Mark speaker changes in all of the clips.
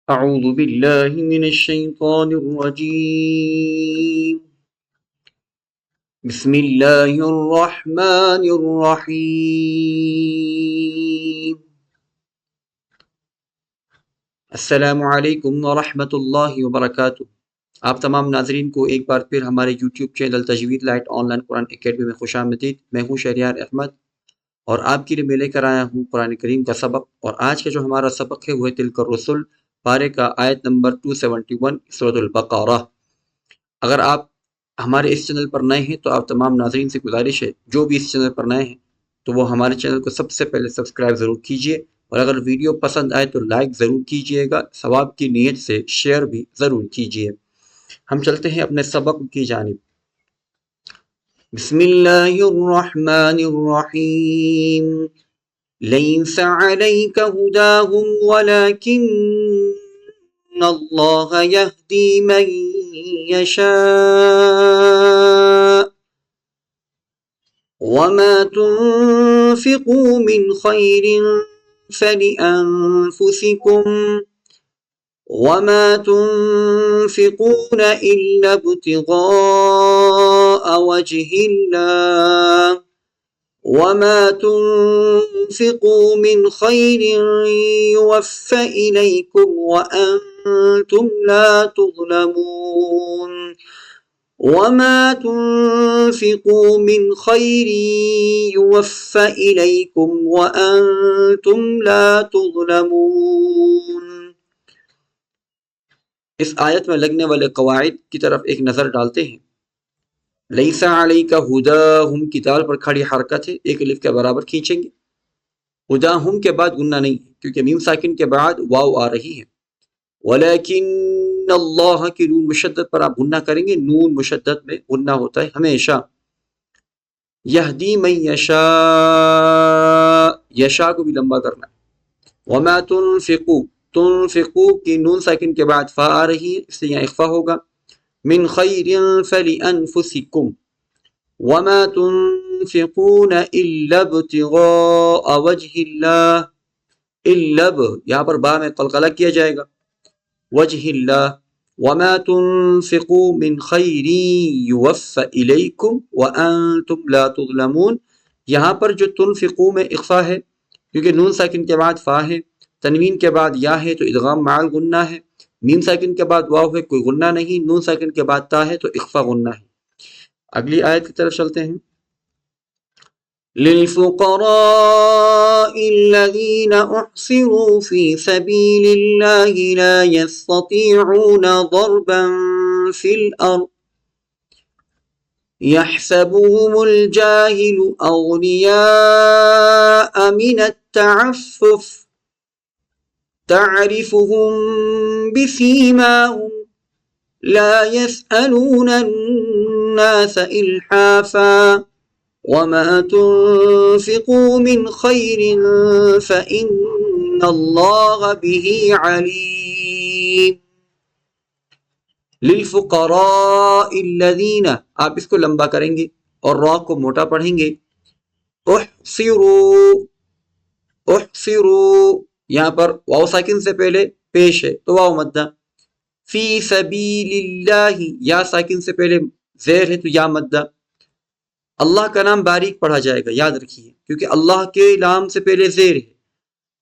Speaker 1: أعوذ بالله من الشيطان الرجيم. بسم الله الرحمن الرحيم. السلام علیکم ورحمۃ اللہ وبرکاتہ. آپ تمام ناظرین کو ایک بار پھر ہمارے یوٹیوب چینل تجوید لائٹ آن لائن قرآن اکیڈمی میں خوش آمدید. میں ہوں شہریار احمد اور آپ کے لیے میں لے کر آیا ہوں قرآن کریم کا سبق. اور آج کا جو ہمارا سبق ہے وہ ہے تلک الرسل پارے کا آیت نمبر 271 سورۃ البقرہ. اگر آپ ہمارے اس چینل پر نئے ہیں تو آپ تمام ناظرین سے گزارش ہے جو بھی اس چینل پر نئے ہیں تو وہ ہمارے چینل کو سب سے پہلے سبسکرائب ضرور کیجئے، اور اگر ویڈیو پسند آئے تو لائک ضرور کیجئے گا، ثواب کی نیت سے شیئر بھی ضرور کیجئے. ہم چلتے ہیں اپنے سبق کی جانب. بسم اللہ الرحمن الرحیم. لیس علیک ہداہم ولکن اللہ یہدی من یشاء وما تنفقوا من خیر فلأنفسکم وما تنفقون إلا ابتغاء وجه الله وما تنفقوا من خير يوفى إليكم وأنتم لا تظلمون وما تنفقوا من خير يوفى إليكم وأنتم لا تظلمون. اس آیت میں لگنے والے قواعد کی طرف ایک نظر ڈالتے ہیں. لیس علیک ہداہم کی دال پر کھڑی حرکت ہے، ایک الف کے برابر کھینچیں گے. ہداہم کے بعد گننا نہیں ہے کیونکہ میم ساکن کے بعد واو آ رہی ہے. ولیکن اللہ کی نون مشدد پر آپ گننا کریں گے، نون مشدد میں گننا ہوتا ہے ہمیشہ. یہدی من یشاء، یشاء کو بھی لمبا کرنا ہے. وما تنفقوا، تنفقوا کی نون ساکن کے بعد فا آ رہی ہے اس لیے یہاں اخفا ہوگا. من خیر فلانفسکم وما تنفقون الا ابتغاء وجہ اللہ، الا یہاں پر با میں قلقلہ کیا جائے گا، وجہ اللہ. وما تنفقوا من خیر یوفى الیکم وانتم لا تظلمون. یہاں پر جو تنفقوا میں اخفا ہے کیونکہ نون ساکن کے بعد فا ہے، تنوین کے بعد یا ہے تو ادغام مع الغنہ ہے، میم ساکن کے بعد واو ہے کوئی غنہ نہیں، نون ساکن کے بعد تا ہے تو اخفا غنہ ہے. اگلی آیت کی طرف چلتے ہیں. للفقراء الذين احصروا في سبيل الله لا يستطيعون ضربا في الارض يحسبهم الجاهل اغنياء من التعفف تعرفهم بسيماهم لا يسألون الناس إلحافا وما تنفقوا من خير فإن الله به عليم. للفقراء الذين، آپ اس کو لمبا کریں گے اور را کو موٹا پڑھیں گے. احصروا، احصروا یہاں پر واو ساکن سے پہلے پیش ہے تو واو مدہ. فی سبیل اللہ یا ساکن سے پہلے زیر ہے تو یا مدہ. اللہ کا نام باریک پڑھا جائے گا، یاد رکھیے کیونکہ اللہ کے نام سے پہلے زیر ہے.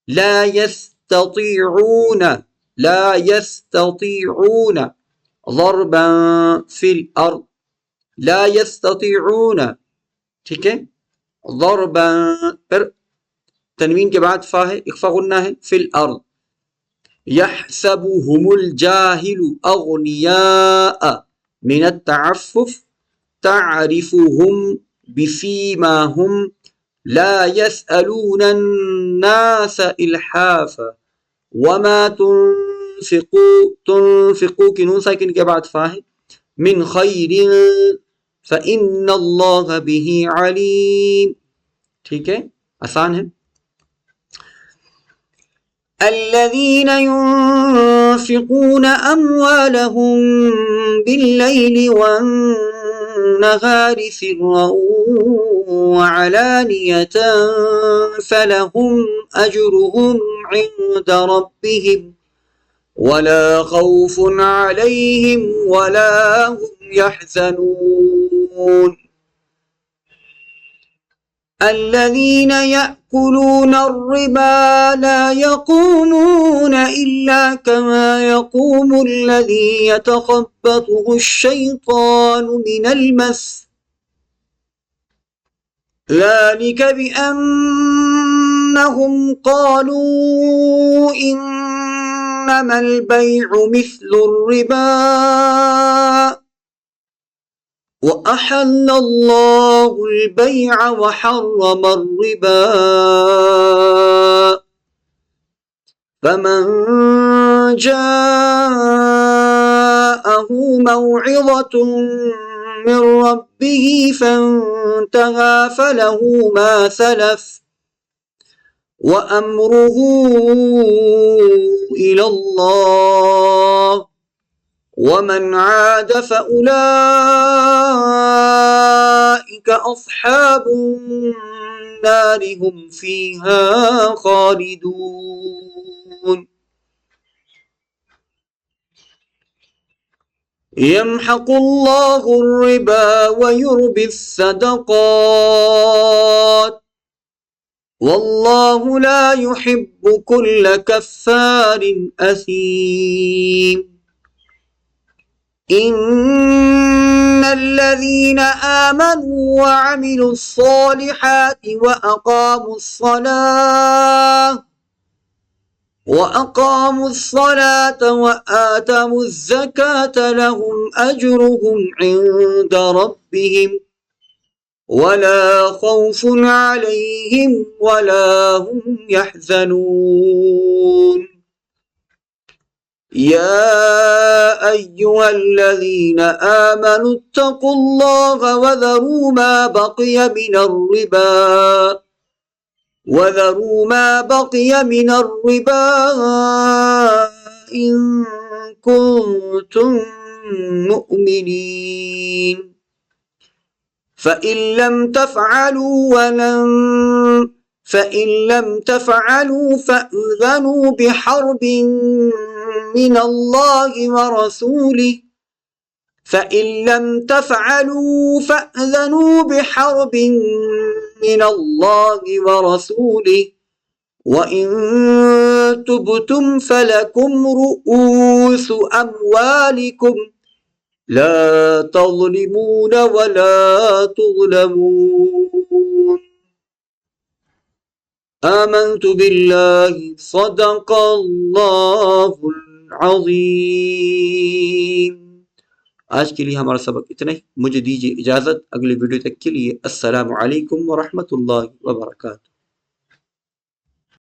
Speaker 1: لا یستطیعون، لا یستطیعون ضربا فی الارض، لا یستطیعون، ٹھیک ہے. ضربا پر تنوین کے بعد فا ہے، اخفا غنہ ہے. فی الارض. يحسبهم الجاهل أغنياء من التعفف تعرفهم بسيماهم لا يسألون الناس إلحافا وما تنفقوا کی نون ساکن کے بعد فا ہے. من خیر فإن اللہ به علیم. ٹھیک ہے، آسان ہے. الذين ينفقون أموالهم بالليل والنهار سرا وعلانية فلهم أجرهم عند ربهم ولا خوف عليهم ولا هم يحزنون الذين يأكلون الربا لا يقومون إلا كما يقوم الذي يتخبطه الشيطان من المس ذلك بأنهم قالوا إنما البيع مثل الربا وأحل الله البيع وحرم الربا فمن جاءه موعظة من ربه فانتهى فله ما سلف وأمره إلى الله ومن عاد فأولئك أصحاب النار هم فيها خالدون يمحق الله الربا ويربي الصدقات والله لا يحب كل كفار أثيم إن الذين آمنوا وعملوا الصالحات وأقاموا الصلاة وآتوا الزكاة لهم أجرهم عند ربهم ولا خوف عليهم ولا هم يحزنون يا أيها الذين آمنوا اتقوا الله وذروا ما بقي من الربا إن كنتم مؤمنين فإن لم تفعلوا فأذنوا بحرب من الله ورسوله وإن تبتم فلكم رؤوس أموالكم لا تظلمون ولا تظلمون آمنت بالله صدق اللہ العظیم۔ آج کے لیے ہمارا سبق اتنا ہی، مجھے دیجیے اجازت، اگلے ویڈیو تک کے لیے السلام علیکم ورحمۃ اللہ وبرکاتہ۔